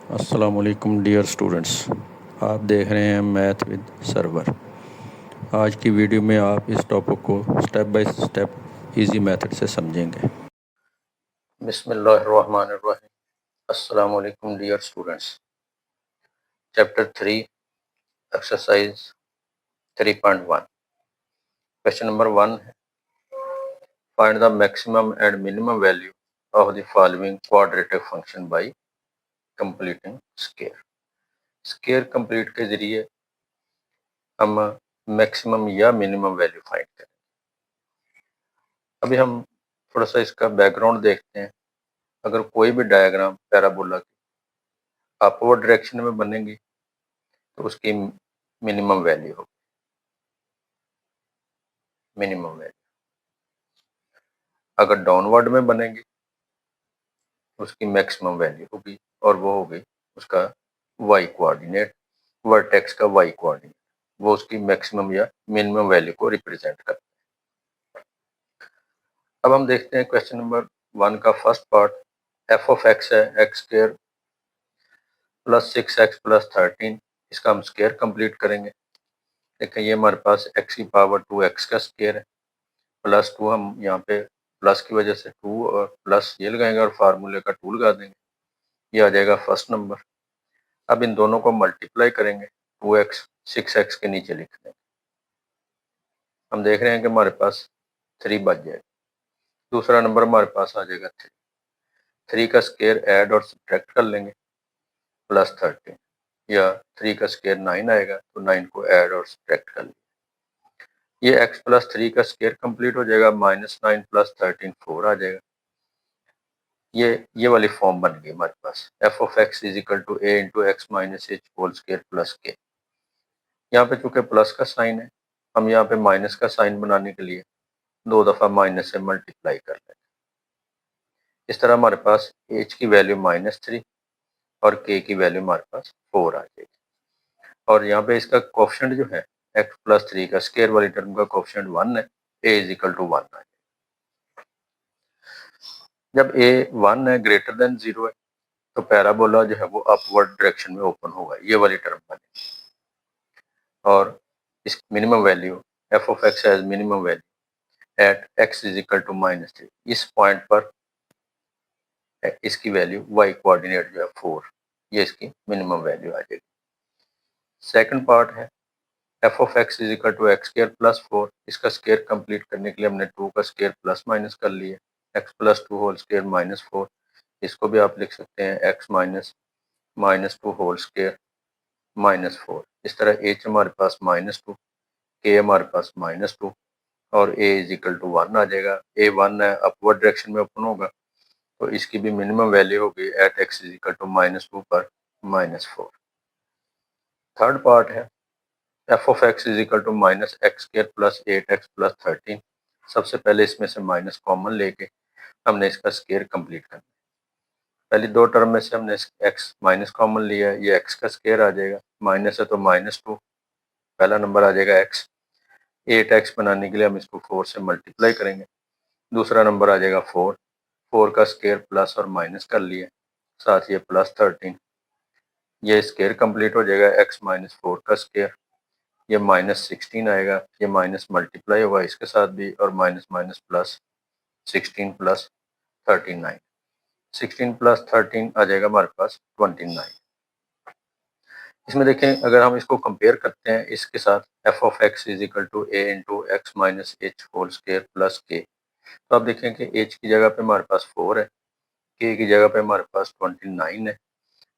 अस्सलाम वालेकुम dear students, आप देख रहे हैं मैथ विद सर्वर। आज की वीडियो में आप इस टॉपिक को step by step easy method से समझेंगे। बिस्मिल्लाहिर्रहमानिर्रहीम। अस्सलाम वालेकुम dear students. Chapter 3 exercise 3.1 question number 1 है, find the maximum and minimum value of the following quadratic function by completing square. Square complete के जरिए हम मैक्सिमम या मिनिमम वैल्यू फाइंड करें। अभी हम थोड़ा सा इसका बैकग्राउंड देखते हैं। अगर कोई भी डायग्राम पैराबोला की अपवर्ड डायरेक्शन में बनेगी तो उसकी मिनिमम वैल्यू होगी, मिनिमम वैल्यू। अगर डाउनवर्ड में बनेगी तो उसकी मैक्सिमम वैल्यू होगी, और वो होगी उसका वाई कोऑर्डिनेट, वर्टेक्स का वाई कोऑर्डिनेट। वो उसकी मैक्सिमम या मिनिमम वैल्यू को रिप्रेजेंट करता है। अब हम देखते हैं क्वेश्चन नंबर 1 का first part. F of x है x square plus 6x plus 13, इसका हम स्क्वायर कंप्लीट करेंगे। देखें ये हमारे पास x की पावर 2x का स्क्वायर है, प्लस 2 हम यहाँ पे प्लस की वजह से 2 और प्लस ये लगाएंगे और फार्मूले का 2 लगा देंगे, ये आ जाएगा फर्स्ट नंबर। अब इन दोनों को मल्टीप्लाई करेंगे, 2x 6x के नीचे लिख देंगे। हम देख रहे हैं कि हमारे पास 3 बच जाएगा। दूसरा नंबर हमारे पास आ जाएगा 3 का स्क्वायर ऐड और सब्ट्रैक्ट कर लेंगे, प्लस 13, या 3 का स्क्वायर 9 आएगा तो 9 को ऐड और सब्ट्रैक्ट कर लेंगे। ये x प्लस 3 का स्क्वायर कंप्लीट हो जाएगा, -9 प्लस 13 4 आ जाएगा। ये वाली फॉर्म बन गई हमारे पास, f of x is equal to A into x minus H whole square plus k. यहाँ पे चूंकि प्लस का साइन है, हम यहाँ पे माइनस का साइन बनाने के लिए 2 दफ़ा माइनस से मल्टीप्लाई कर लेंगे। इस तरह हमारे पास एच की वैल्यू -3 और के की वैल्यू हमारे पास 4 आ जाएगी। और यहाँ पे इसका कोफिशिएंट जो है x प्लस 3 का स्क्वायर वाली टर्म का कोफिशिएंट 1 है, a इज इक्वल टू 1 आ जाएगा। जब a 1 है ग्रेटर देन 0 है तो पैराबोला जो है वो अपवर्ड डायरेक्शन में ओपन होगा, ये वाली टर्म बनेगी। और इस minimum value F of X has minimum value at x is equal to -3, इस पॉइंट पर इसकी वैल्यू y कोऑर्डिनेट जो है 4, ये इसकी मिनिमम वैल्यू आ जाएगी। सेकंड पार्ट है F of x is equal to x square plus 4, इसका स्क्वायर कंप्लीट करने के लिए हमने 2 का स्क्वायर प्लस माइनस कर लिया, एक्स प्लस 2 होल स्क्वायर -4, इसको भी आप लिख सकते हैं एक्स -2 होल स्क्वायर -4। इस तरह एच हमारे पास -2, के हमारे पास -2 और ए इज इक्वल टू 1 आ जाएगा। ए 1 है, अपवर्ड डायरेक्शन में ओपन होगा तो इसकी भी मिनिमम वैल्यू होगी at X is equal to -2 पर -4। थर्ड पार्ट है F of x is equal to minus X square plus 8x plus 13। सबसे पहले इसमें से माइनस कॉमन लेके हमने इसका स्क्वायर कंप्लीट करना है। पहली दो टर्म में से हमने x माइनस कॉमन लिया है, ये x का स्क्वायर आ जाएगा, माइनस है तो -2, पहला नंबर आ जाएगा x। 8x बनाने के लिए हम इसको 4 से मल्टीप्लाई करेंगे, दूसरा नंबर आ जाएगा 4, 4 का स्क्वायर प्लस और माइनस कर लिए, साथ ये प्लस 13, ये स्क्वायर कंप्लीट हो जाएगा, x माइनस 4 का स्क्वायर, ये -16 आएगा, ये माइनस मल्टीप्लाई होगा इसके साथ भी, और minus minus plus 16 plus 39, 16 plus 13 आ जाएगा हमारे पास 29। इसमें देखें अगर हम इसको कंपेयर करते हैं इसके साथ, F of x is equal to A into x minus H whole square plus K, तो आप देखें कि एच की जगह पे हमारे पास 4 है, के की जगह पे हमारे पास 29 है,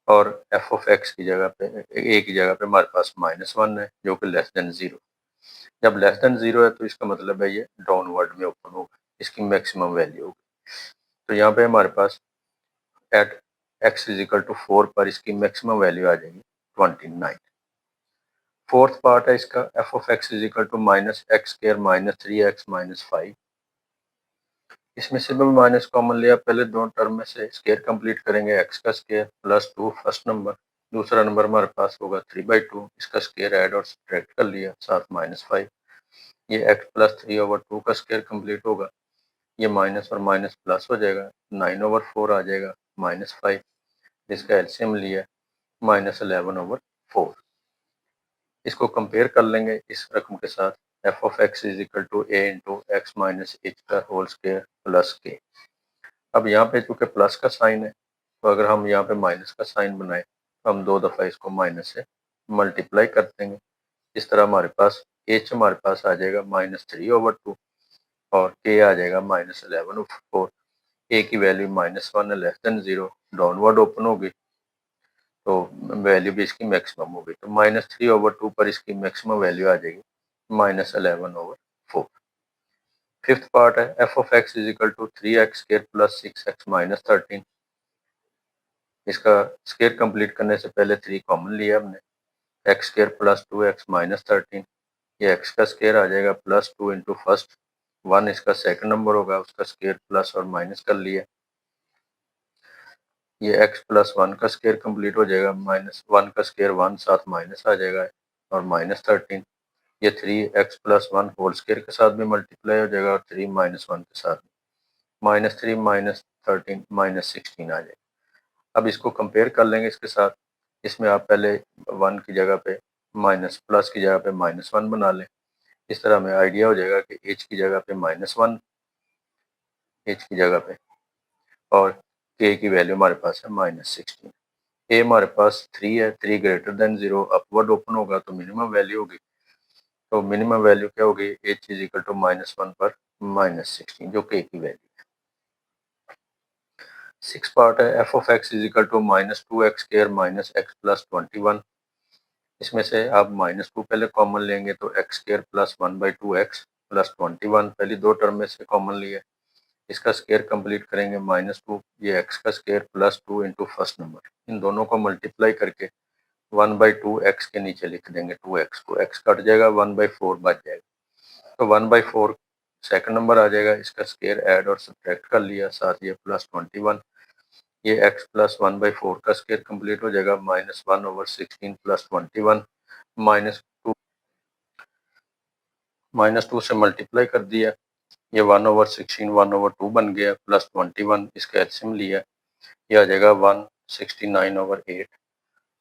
और एफ ऑफ एक्स की जगह पे ए की जगह पे हमारे पास -1 है जो कि लेस देन 0। जब लेस देन 0 है तो इसका मतलब है ये डाउनवर्ड में ओपन होगा, इसकी मैक्सिमम वैल्यू होगी। तो यहाँ पे हमारे पास at x is equal to 4 पर इसकी मैक्सिमम वैल्यू आ जाएगी 29। फोर्थ पार्ट है इसका F of x is equal to minus X square -3x -5, इसमें से भी माइनस कॉमन लिया, पहले दो टर्म में से स्क्वायर कंप्लीट करेंगे, x का स्क्वायर प्लस 2 फर्स्ट नंबर, दूसरा नंबर हमारे पास होगा 3/2, इसका स्क्वायर ऐड और सब्ट्रैक्ट कर लिया, साथ -5, ये x प्लस 3/2 का स्क्वायर कंप्लीट होगा, ये माइनस और माइनस प्लस हो जाएगा, 9/4 आ जाएगा -5, इसका एलसीएम लिया -11/4। इसको कंपेयर कर लेंगे इस रकम के साथ, F of x is equal to A into x minus H का होल स्क्वायर प्लस के। अब यहाँ पे चूंकि प्लस का साइन है, तो अगर हम यहाँ पे माइनस का साइन बनाए तो हम 2 दफ़ा इसको माइनस से मल्टीप्लाई कर देंगे। इस तरह हमारे पास एच हमारे पास आ जाएगा -3/2 और के आ जाएगा -11/4। ए की value -1 less than 0 downward open होगी, तो वैल्यू भी इसकी मैक्सिमम होगी। तो -3/2 पर इसकी मैक्सिमम वैल्यू आ जाएगी -11/4। फिफ्थ पार्ट है F of x is equal to 3x square plus 6x minus 13। इसका स्क्वायर कंप्लीट करने से पहले 3 कॉमन लिया हमने, x square plus 2x minus 13। ये x का स्क्वायर आ जाएगा +2 इंटू फर्स्ट 1 इसका सेकंड नंबर होगा, उसका स्क्वायर प्लस और माइनस कर लिया। ये x प्लस 1 का स्क्वायर कंप्लीट हो जाएगा, -1 का स्क्वायर 1 साथ माइनस आ जाएगा और -13। ये 3x प्लस 1 होल स्क्वायर के साथ भी मल्टीप्लाई हो जाएगा और 3 -1 के साथ -3 -13 -16 आ जाएगा। अब इसको कंपेयर कर लेंगे इसके साथ। इसमें आप पहले 1 की जगह पे माइनस प्लस की जगह पे -1 बना लें। इस तरह हमें आइडिया हो जाएगा कि h की जगह पे -1 h की जगह पे और k की वैल्यू हमारे पास है -16। a हमारे पास 3 है, 3 ग्रेटर देन 0 अपवर्ड ओपन होगा तो मिनिमम वैल्यू होगी। तो मिनिमम वैल्यू क्या होगी, h इज इक्वल टू -1 पर -16 जो k की वैल्यू है। सिक्स पार्ट है F of x is equal to -2x square minus X plus 21। इसमें से आप -2 पहले कॉमन लेंगे तो x square plus 1/2x plus 21 पहली दो टर्म में से कॉमन लिए। इसका स्क्वायर कंप्लीट करेंगे -2, ये x का square plus 2 into first number, इन दोनों को मल्टीप्लाई करके 1/2x के नीचे लिख देंगे 2x को, x कट जाएगा 1/4 बच जाएगा। तो 1/4 सेकंड नंबर आ जाएगा, इसका स्क्वायर ऐड और सब्ट्रैक्ट कर लिया, साथ ये प्लस 21। ये x प्लस 1/4 का स्क्वायर कंप्लीट हो जाएगा -1/16 प्लस 21 -2 से मल्टीप्लाई कर दिया, ये 1/16 1/2 बन गया प्लस 21 इसका एलसीएम लिया, ये आ जाएगा 169/8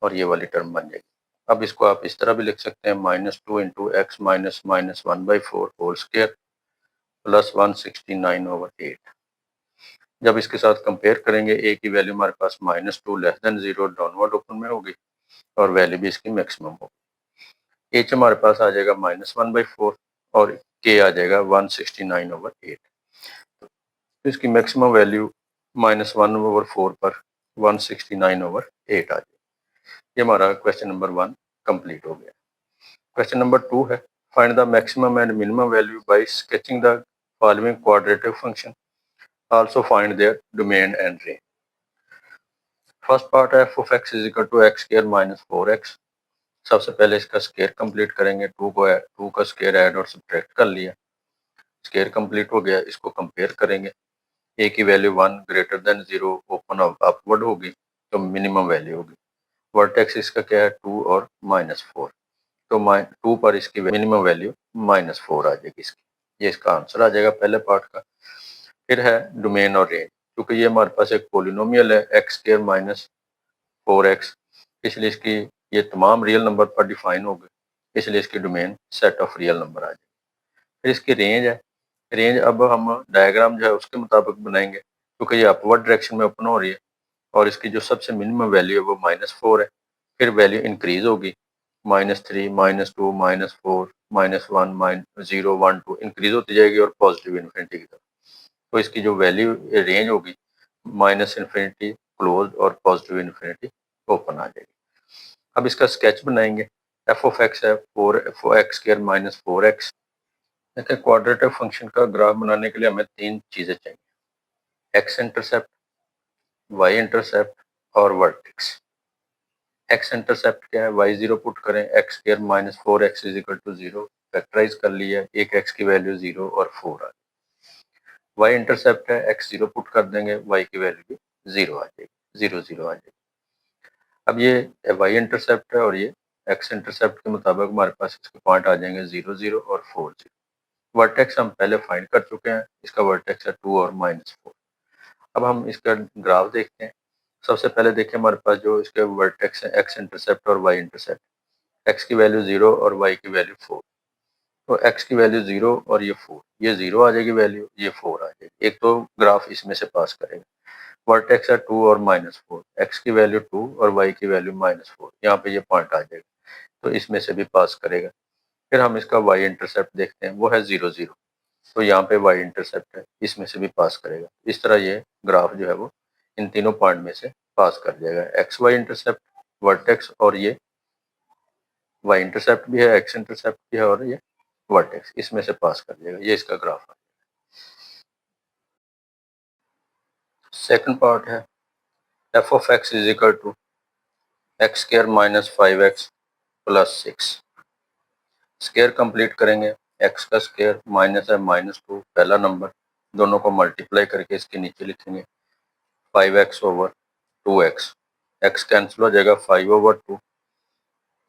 और ये वाली टर्म बन जाएगी। अब इसको आप इस तरह भी लिख सकते हैं -2 into x minus -1/4 whole square plus 169/8। जब इसके साथ कंपेयर करेंगे ए की वैल्यू हमारे पास -2 लेस देन 0 डाउनवर्ड ओपन में होगी और वैल्यू भी इसकी मैक्सिमम होगी। एच हमारे पास आ जाएगा -1/4 और के आ जाएगा 169/8। तो इसकी मैक्सिमम वैल्यू -1/4 पर 169/8 आ जाएगी। ये हमारा क्वेश्चन नंबर 1 कंप्लीट हो गया। क्वेश्चन नंबर 2 है find the maximum and minimum value by sketching the following quadratic function, also find their domain and range. First part है F of x is equal to x square minus 4x। सबसे पहले इसका square complete करेंगे, 2 का square add और subtract कर लिया, square complete हो गया। इसको कंपेयर करेंगे, ए की value 1 greater than 0 open upward होगी तो मिनिमम वैल्यू होगी। वर्टेक्स इसका क्या है 2 और -4, तो 2 पर इसकी मिनिमम वैल्यू -4 आ जाएगी इसकी। ये इसका आंसर आ जाएगा पहले पार्ट का। फिर है डोमेन और रेंज, क्योंकि ये हमारे पास एक पोलिनोमियल है एक्स स्क्वायर माइनस 4x, इसलिए इसकी ये तमाम रियल नंबर पर डिफाइन हो गए, इसलिए इसकी domain set of real number आ जाएगी। फिर इसकी रेंज है, रेंज अब हम डायग्राम जो है उसके मुताबिक बनाएंगे, क्योंकि ये अपवर्ड डायरेक्शन में ओपन हो रही है और इसकी जो सबसे मिनिमम वैल्यू है वो -4 है। फिर वैल्यू इंक्रीज होगी, -3 -2 -4 -1 -0 1 2 इंक्रीज होती जाएगी और पॉजिटिव इन्फिनिटी की तरफ। तो इसकी जो वैल्यू रेंज होगी -इन्फिनिटी क्लोज और पॉजिटिव इन्फिनिटी ओपन आ जाएगी। अब इसका स्केच बनाएंगे, एफ ऑफ एक्स है 4x स्क्वायर माइनस 4x। देखिए क्वाड्रेटिक फंक्शन का ग्राफ बनाने के लिए हमें 3 चीज़ें चाहिए, एक्स इंटरसेप्ट, वाई इंटरसेप्ट और वर्टेक्स। एक्स इंटरसेप्ट क्या है, y0 पुट करें, X square minus 4x is equal to 0, factorise कर लिया, एक x की वैल्यू 0 और 4 आ गई। y इंटरसेप्ट है, x0 पुट कर देंगे, y की वैल्यू भी 0 आ जाएगी, 0 0 आ जाएगी। अब ये y इंटरसेप्ट है और ये x इंटरसेप्ट के मुताबिक हमारे पास इसके पॉइंट आ जाएंगे 0 0 और 4 0। वर्टेक्स हम पहले फाइंड कर चुके हैं, इसका वर्टेक्स है 2 और -4। अब हम इसका ग्राफ देखते हैं। सबसे पहले देखिए हमारे पास जो इसके वर्टेक्स है एक्स इंटरसेप्ट और वाई इंटरसेप्ट। एक्स की वैल्यू 0 और वाई की वैल्यू 4। तो एक्स की वैल्यू 0 और ये 4, ये 0 आ जाएगी वैल्यू, ये 4 आ जाएगी। एक तो ग्राफ इसमें से पास करेगा। वर्टेक्स है 2 और -4, एक्स की वैल्यू 2 और वाई की वैल्यू -4, यहाँ पे ये पॉइंट आ जाएगा, तो इसमें से भी पास करेगा। फिर हम इसका वाई इंटरसेप्ट देखते हैं, वो है 0 0, तो यहाँ पे वाई इंटरसेप्ट है, इसमें से भी पास करेगा। इस तरह ये ग्राफ जो है वो इन तीनों पॉइंट में से पास कर जाएगा। एक्स वाई इंटरसेप्ट, वर्टेक्स और ये वाई इंटरसेप्ट भी है, एक्स इंटरसेप्ट भी है और ये वर्टेक्स, इसमें से पास कर जाएगा। ये इसका ग्राफ है। सेकंड पार्ट है F of x is equal to x square minus 5x plus 6। Square complete करेंगे, एक्स का स्क्वायर माइनस है -2 पहला नंबर, दोनों को मल्टीप्लाई करके इसके नीचे लिखेंगे 5x over 2x। X cancel हो जाएगा 5/2,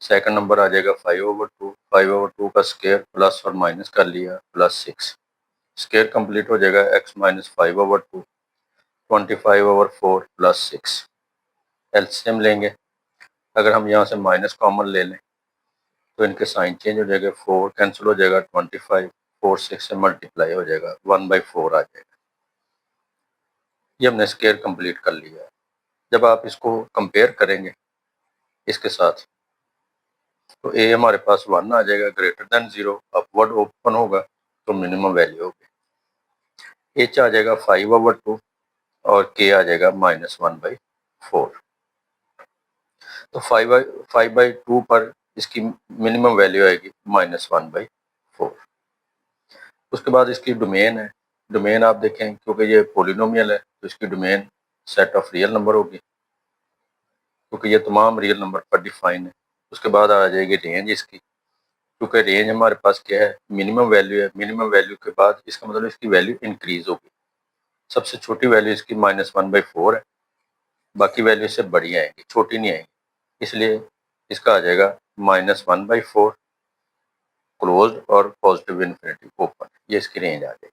सेकंड नंबर आ जाएगा 5/2, 5/2 का स्क्वायर प्लस और माइनस कर लिया +6। स्क्वायर कंप्लीट हो जाएगा x माइनस 5/2, 25/4 +6। एलसीएम लेंगे, अगर हम यहाँ से माइनस कॉमन ले लें तो इनके साइन चेंज हो जाएगा, 4 कैंसिल हो जाएगा, 25 4 6 से मल्टीप्लाई हो जाएगा, 1/4 आ जाएगा। ये हमने स्क्वायर कंप्लीट कर लिया है। जब आप इसको कंपेयर करेंगे इसके साथ तो ए हमारे पास 1 आ जाएगा, ग्रेटर देन 0, अपवर्ड ओपन होगा तो मिनिमम वैल्यू होगी। एच आ जाएगा 5/2 और के आ जाएगा -1/4। तो 5/2 पर इसकी मिनिमम वैल्यू आएगी -1/4। उसके बाद इसकी डोमेन है। डोमेन आप देखें, क्योंकि ये पॉलिनोमियल है तो इसकी domain set of real number होगी, क्योंकि ये तमाम रियल नंबर पर डिफाइन है। उसके बाद आ जाएगी रेंज इसकी, क्योंकि रेंज हमारे पास क्या है, मिनिमम वैल्यू है। मिनिमम वैल्यू के बाद इसका मतलब इसकी वैल्यू इंक्रीज होगी। सबसे छोटी वैल्यू इसकी -1/4 है, बाकी वैल्यू इससे बड़ी आएंगी, छोटी नहीं आएंगी, इसलिए इसका आ जाएगा -1/4 क्लोज और पॉजिटिव इन्फिनिटी ओपन। ये इसकी रेंज आ जाएगी।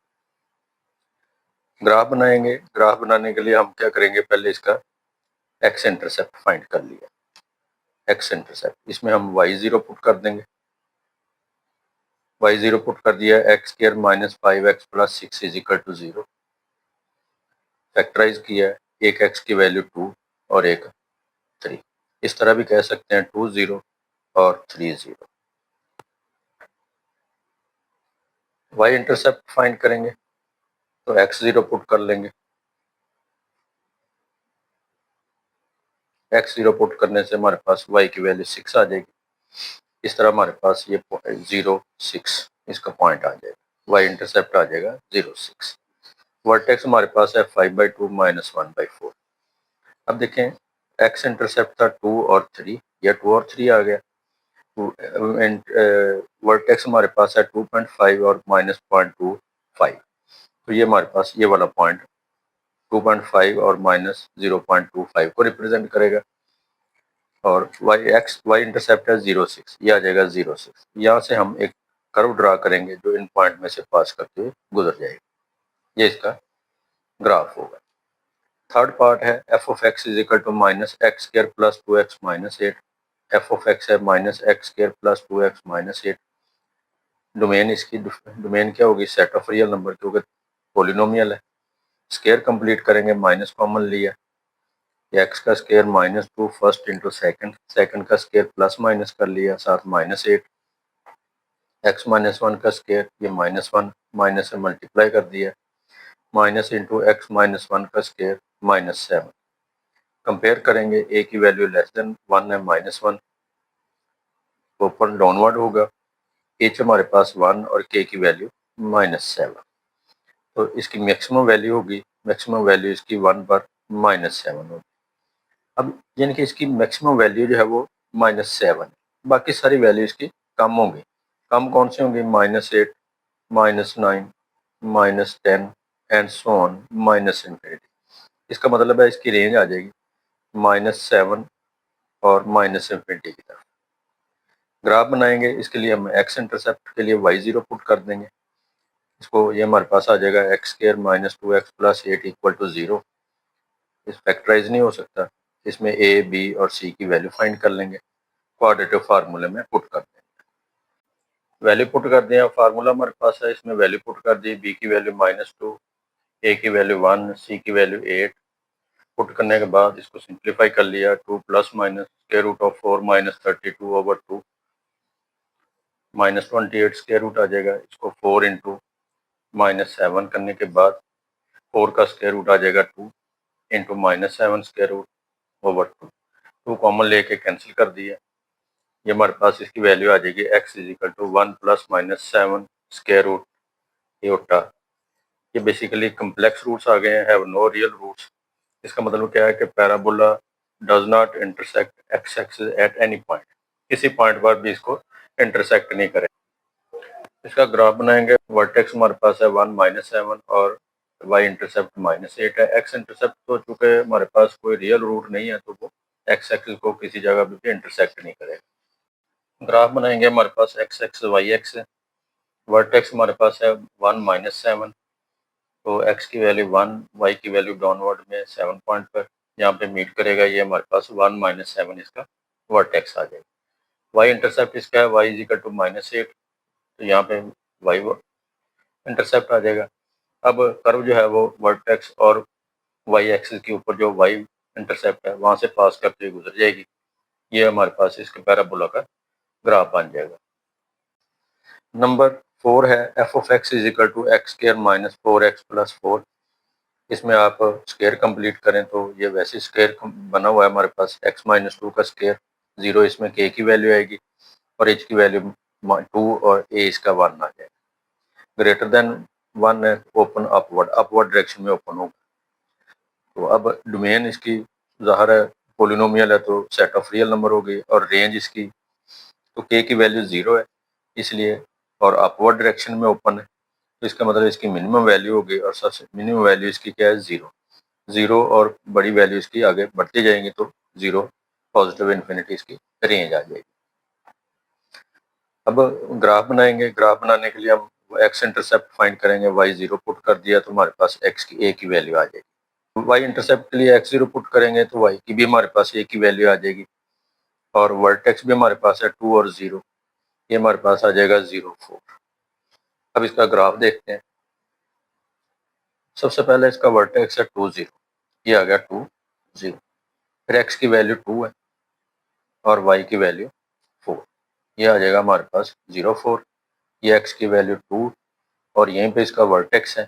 ग्राफ बनाएंगे, ग्राफ बनाने के लिए हम क्या करेंगे, पहले इसका एक्स इंटरसेप्ट फाइंड कर लिया। एक्स इंटरसेप्ट, इसमें हम y0 पुट कर देंगे। y0 पुट कर दिया, X square minus 5x plus 6 is equal to 0। Factorise किया, एक x की वैल्यू 2 और एक 3। इस तरह भी कह सकते हैं 2 0 और 3 0। y इंटरसेप्ट फाइंड करेंगे तो x0 पुट कर लेंगे। x0 पुट करने से हमारे पास y की वैल्यू 6 आ जाएगी। इस तरह हमारे पास ये 0 6 इसका पॉइंट आ जाएगा, y इंटरसेप्ट आ जाएगा 0 6। वर्टेक्स हमारे पास है 5/2 -1/4। अब देखें, x इंटरसेप्ट था 2 और 3, या 2 और 3 आ गया। वर्टेक्स हमारे पास है 2.5 और -0.25, तो ये हमारे पास ये वाला पॉइंट 2.5 और -0.25 को रिप्रेजेंट करेगा। और y इंटरसेप्ट है 0 6, ये आ जाएगा 0 6। यहाँ से हम एक कर्व ड्रा करेंगे जो इन पॉइंट में से पास करते हुए गुजर जाएगा। ये इसका ग्राफ होगा। थर्ड पार्ट है F of x is equal to -x² plus 2x minus 8। F of x है -x² plus 2x minus 8। Domain इसकी डोमेन क्या होगी, सेट ऑफ रियल नंबर, क्योंकि पॉलिनोमियल है। स्क्वायर कंप्लीट करेंगे, माइनस कॉमन लिया, एक्स का square -2 first into second, second का स्क्वायर प्लस माइनस कर लिया, साथ -8। एक्स -1 का स्क्वायर, ये -1 माइनस से मल्टीप्लाई कर दिया, माइनस इंटू एक्स -1 का स्क्वायर -7। कंपेयर करेंगे, ए की वैल्यू लेस देन 1 है, -1 ऊपर डाउनवर्ड होगा। एच हमारे पास 1 और के की वैल्यू -7, तो इसकी मैक्सिमम वैल्यू होगी, मैक्सिमम वैल्यू इसकी 1 पर -7 होगी। अब यानी कि इसकी मैक्सिमम वैल्यू जो है वो -7 है, बाकी सारी वैल्यू इसकी कम होंगी। कम कौन सी होंगी, -8 -9 -10 एंड सो ऑन -infinity। इसका मतलब है इसकी रेंज आ जाएगी -7 और -infinity की तरफ। ग्राफ बनाएंगे, इसके लिए हम एक्स इंटरसेप्ट के लिए y0 पुट कर देंगे। इसको ये हमारे पास आ जाएगा x² -2x plus 8 equal to 0। इस फैक्टराइज नहीं हो सकता, इसमें ए, बी और सी की वैल्यू फाइंड कर लेंगे, क्वाड्रेटिक फार्मूले में पुट कर देंगे। वैल्यू पुट कर दिया, फार्मूला हमारे पास है, इसमें वैल्यू पुट कर दी, बी की वैल्यू -2, ए की वैल्यू 1, सी की वैल्यू 8। पुट करने के बाद इसको सिंप्लीफाई कर लिया, 2 plus minus square root of 4 minus 32/2 -28 square root आ जाएगा। इसको 4 इंटू -7 करने के बाद 4 का स्क्वायर रूट आ जाएगा 2 into -7 square root over 2। 2 common लेके कैंसिल कर दिया, ये हमारे पास इसकी वैल्यू आ जाएगी x is equal to 1 plus minus 7 square root एटा। ये बेसिकली कम्प्लेक्स रूट्स आ गए हैं, हैव नो रियल रूट्स। इसका मतलब क्या है कि parabola does not intersect x axis at any point, किसी पॉइंट पर भी इसको इंटरसेक्ट नहीं करे। इसका ग्राफ बनाएंगे, वर्टेक्स हमारे पास है 1 -7 और y इंटरसेप्ट -8 है। x इंटरसेप्ट तो चूंकि हमारे पास कोई रियल रूट नहीं है तो वो x एक्सिस को किसी जगह भी इंटरसेक्ट नहीं करेगा। ग्राफ बनाएंगे, हमारे पास x एक्सिस y एक्सिस है, वर्टेक्स हमारे पास है 1 -7, तो x की वैल्यू 1, y की वैल्यू डाउनवर्ड में 7 पॉइंट पर यहाँ पे मीट करेगा, ये हमारे पास 1 -7 इसका वर्टेक्स आ जाएगा। y इंटरसेप्ट इसका है y इज इक्वल टू -8, तो यहाँ पे y इंटरसेप्ट आ जाएगा। अब कर्व जो है वो वर्टेक्स और वाई एक्सिस के ऊपर जो वाई इंटरसेप्ट है वहां से पास करते हुए गुजर जाएगी, ये हमारे पास इसके पैराबोला का ग्राफ बन जाएगा। नंबर 4 है F of x is equal to x square minus 4x plus 4। इसमें आप स्क्वायर कंप्लीट करें तो ये वैसे स्क्वायर बना हुआ है हमारे पास, x माइनस 2 का स्क्वायर, 0 इसमें k की वैल्यू आएगी और h की वैल्यू 2 और a इसका 1 आ जाएगा। ग्रेटर देन 1 है, ओपन अपवर्ड, अपवर्ड डायरेक्शन में ओपन होगा। तो अब डोमेन इसकी ज़ाहिर है पोलिनोमियल है तो सेट ऑफ रियल नंबर हो गई, और रेंज इसकी तो k की वैल्यू 0 है इसलिए, और अपवर्ड डायरेक्शन में ओपन है तो इसका मतलब इसकी मिनिमम वैल्यू हो गई, और सबसे मिनिमम वैल्यू इसकी क्या है 0। 0 और बड़ी वैल्यू इसकी आगे बढ़ती जाएंगी तो 0 पॉजिटिव इन्फिनिटी इसकी रेंज आ जाएगी। अब ग्राफ बनाएंगे, ग्राफ बनाने के लिए हम एक्स इंटरसेप्ट फाइंड करेंगे, y0 पुट कर दिया तो हमारे पास x की a की वैल्यू आ जाएगी। y इंटरसेप्ट के लिए x0 पुट करेंगे तो y की भी हमारे पास a की वैल्यू आ जाएगी, और वर्टेक्स भी हमारे पास है 2 और 0, ये हमारे पास आ जाएगा 0 4। अब इसका ग्राफ देखते हैं। सबसे पहले इसका वर्टेक्स है 2 0, ये आ गया 2 0, फिर x की वैल्यू 2 है और y की वैल्यू 4, ये आ जाएगा हमारे पास 0 4। ये x की वैल्यू 2 और यहीं पे इसका वर्टेक्स है,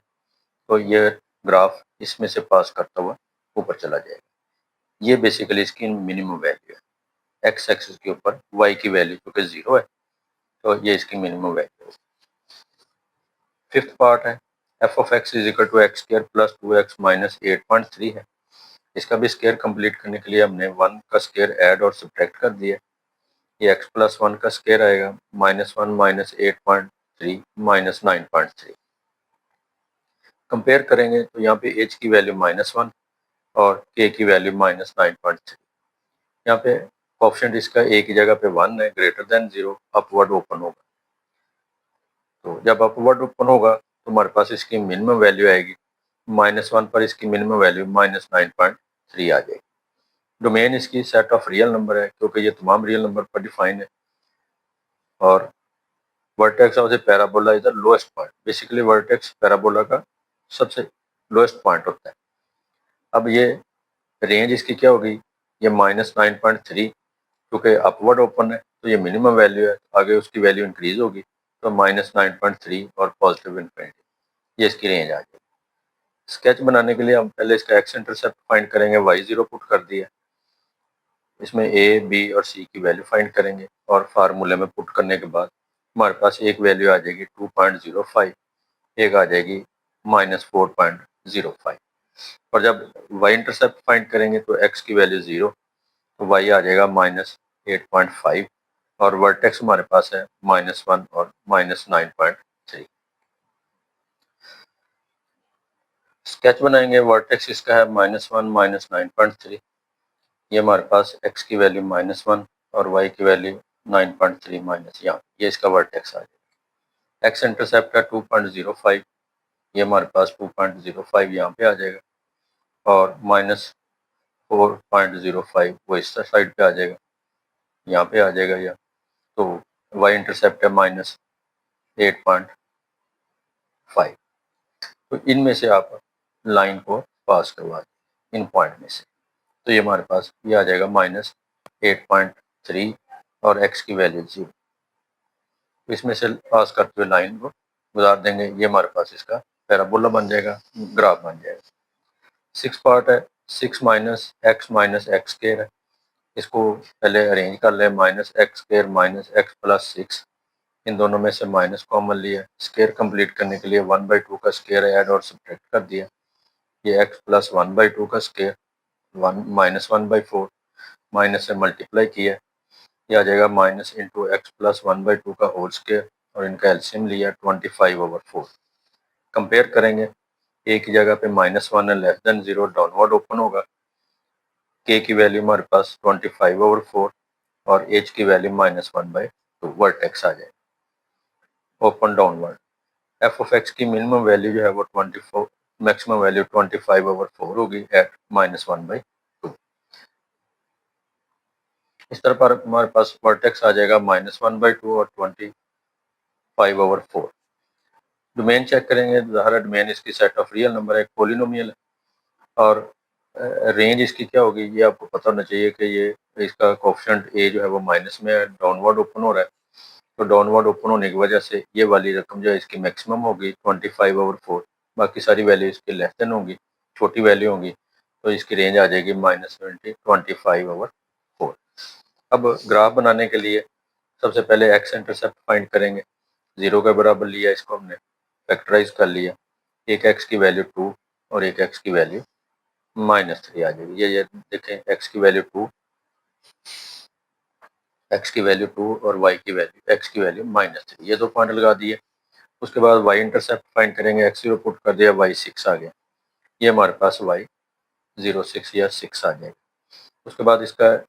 तो ये ग्राफ इसमें से पास करता हुआ ऊपर चला जाएगा। ये बेसिकली इसकी मिनिमम वैल्यू है, एक्स एक्सिस के ऊपर y की वैल्यू क्योंकि 0 है तो ये इसकी मिनिमम वैल्यू है। फिफ्थ पार्ट है F of x is equal to x square plus 2x minus 8.3 है। इसका भी स्क्वायर कंप्लीट करने के लिए हमने 1 का स्क्वायर ऐड और सब्ट्रैक्ट कर दिया, ये x प्लस 1 का स्क्वायर आएगा -1 माइनस 8.3 माइनस 9.3। कंपेयर करेंगे तो यहाँ पे h की वैल्यू -1 और k की वैल्यू -9.3। यहाँ पे ऑप्शन इसका a की जगह पे 1 है, ग्रेटर देन 0, अपवर्ड ओपन होगा। तो जब अपवर्ड ओपन होगा तो हमारे पास इसकी मिनिमम वैल्यू आएगी, -1 पर इसकी मिनिमम वैल्यू -9.3 आ जाएगी। डोमेन इसकी सेट ऑफ रियल नंबर है क्योंकि ये तमाम रियल नंबर पर डिफाइन है, और vertex of the parabola is the lowest point. Basically vertex parabola का सबसे लोएस्ट पॉइंट होता है। अब ये रेंज इसकी क्या होगी, ये -9.3, क्योंकि अपवर्ड ओपन है तो ये मिनिमम वैल्यू है, आगे उसकी वैल्यू इंक्रीज होगी तो -9.3 और पॉजिटिव इन्फिनिटी, ये इसकी रेंज आ जाएगी। स्केच बनाने के लिए हम पहले इसका एक्स इंटरसेप्ट फाइंड करेंगे, y0 पुट कर दिया, इसमें a, b और c की वैल्यू फाइंड करेंगे, और फार्मूले में पुट करने के बाद हमारे पास एक वैल्यू आ जाएगी 2.05, एक आ जाएगी -4.05, और जब y इंटरसेप्ट फाइंड करेंगे तो x की वैल्यू 0, तो y आ जाएगा -8.5, और वर्टेक्स हमारे पास है -1 और -9.3। स्केच बनाएंगे, वर्टेक्स इसका है -1 -9.3, ये हमारे पास x की वैल्यू -1 और y की वैल्यू 9.3 माइनस, यहाँ ये इसका वर्टेक्स आ जाएगा। x इंटरसेप्ट है 2.05, ये हमारे पास 2.05 यहाँ पे आ जाएगा, और 4.05 वो इस साइड पे आ जाएगा, यहाँ पे आ जाएगा या तो y इंटरसेप्ट है -8.5। तो इनमें से आप लाइन को पास करवा दें इन पॉइंट में से, तो ये हमारे पास ये आ जाएगा -8.3 और x की वैल्यू 0। तो इसमें से पास करते हुए लाइन को गुजार देंगे, ये हमारे पास इसका पैराबोला बन जाएगा, ग्राफ बन जाएगा। 6 पार्ट है, 6 माइनस एक्स स्क्वायर है, इसको पहले अरेंज कर लें, -x स्क्वायर -x प्लस 6, इन दोनों में से माइनस कॉमन लिया, स्क्वायर कंप्लीट करने के लिए 1/2 का स्क्वायर ऐड और सब्ट्रैक्ट कर दिया, ये x प्लस 1/2 का स्क्वायर -1/4 माइनस से मल्टीप्लाई किया, ये आ जाएगा माइनस इंटू एक्स प्लस 1/2 का होल स्क्वायर और इनका एलसीएम लिया 25/4। कंपेयर करेंगे, ए की जगह पे -1 है, लेस देन 0 डाउनवर्ड ओपन होगा, के की वैल्यू हमारे पास 25/4 और एच की वैल्यू -1/2 वर्टेक्स आ जाए open downward. F of x की मिनिमम वैल्यू जो है वो 24, मैक्सिमम वैल्यू 25/4 होगी एट -1/2। इस तरह पर हमारे पास वर्टेक्स आ जाएगा -1/2 और 25/4। डोमेन चेक करेंगे, ज़ाहिर डोमेन इसकी सेट ऑफ रियल नंबर है, पॉलिनोमियल है, और रेंज इसकी क्या होगी ये आपको पता होना चाहिए कि ये इसका कोएफिशिएंट ए जो है वो माइनस में है, डाउनवर्ड ओपन हो रहा है, तो डाउनवर्ड ओपन होने की वजह से ये वाली रकम जो है इसकी मैक्सिमम होगी 25/4, बाकी सारी वैल्यू इसकी लेस देन होंगी, छोटी वैल्यू होंगी, तो इसकी रेंज आ जाएगी -25/4। अब ग्राफ बनाने के लिए सबसे पहले एक्स इंटरसेप्ट फाइंड करेंगे, 0 के बराबर लिया, इसको हमने फैक्टराइज कर लिया, एक एक्स की वैल्यू 2 और एक एक्स की वैल्यू -3 आ जाएगी। ये देखें, एक्स की वैल्यू 2 और y की वैल्यू x की वैल्यू -3, ये दो पॉइंट लगा दिए। उसके बाद y इंटरसेप्ट फाइंड करेंगे, x0 पुट कर दिया, y 6 आ गया, ये हमारे पास y 0.6 या 6 आ जाएगा। उसके बाद इसका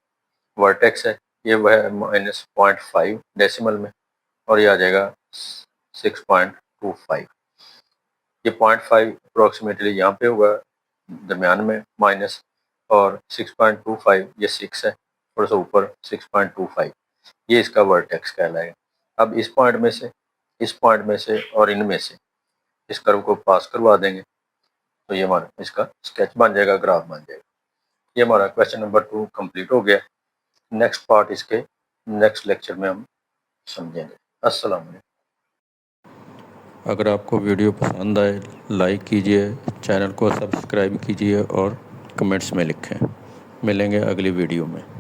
वर्टेक्स है, ये वह है -0.5 डेसिमल में, और ये आ जाएगा 6.25। ये 0.5 अप्रोक्सीमेटली यहाँ पे होगा दरमियान में माइनस, और 6.25 ये 6 है, थोड़ा सा ऊपर 6.25, ये इसका वर्टेक्स कहलाएगा। अब इस पॉइंट में से, इस पॉइंट में से और इनमें से इस कर्व को पास करवा देंगे, तो ये हमारा इसका स्केच बन जाएगा, ग्राफ बन जाएगा। ये हमारा क्वेश्चन नंबर 2 कंप्लीट हो गया। नेक्स्ट पार्ट इसके नेक्स्ट लेक्चर में हम समझेंगे। अस्सलाम वालेकुम। अगर आपको वीडियो पसंद आए लाइक कीजिए, चैनल को सब्सक्राइब कीजिए और कमेंट्स में लिखें। मिलेंगे अगली वीडियो में।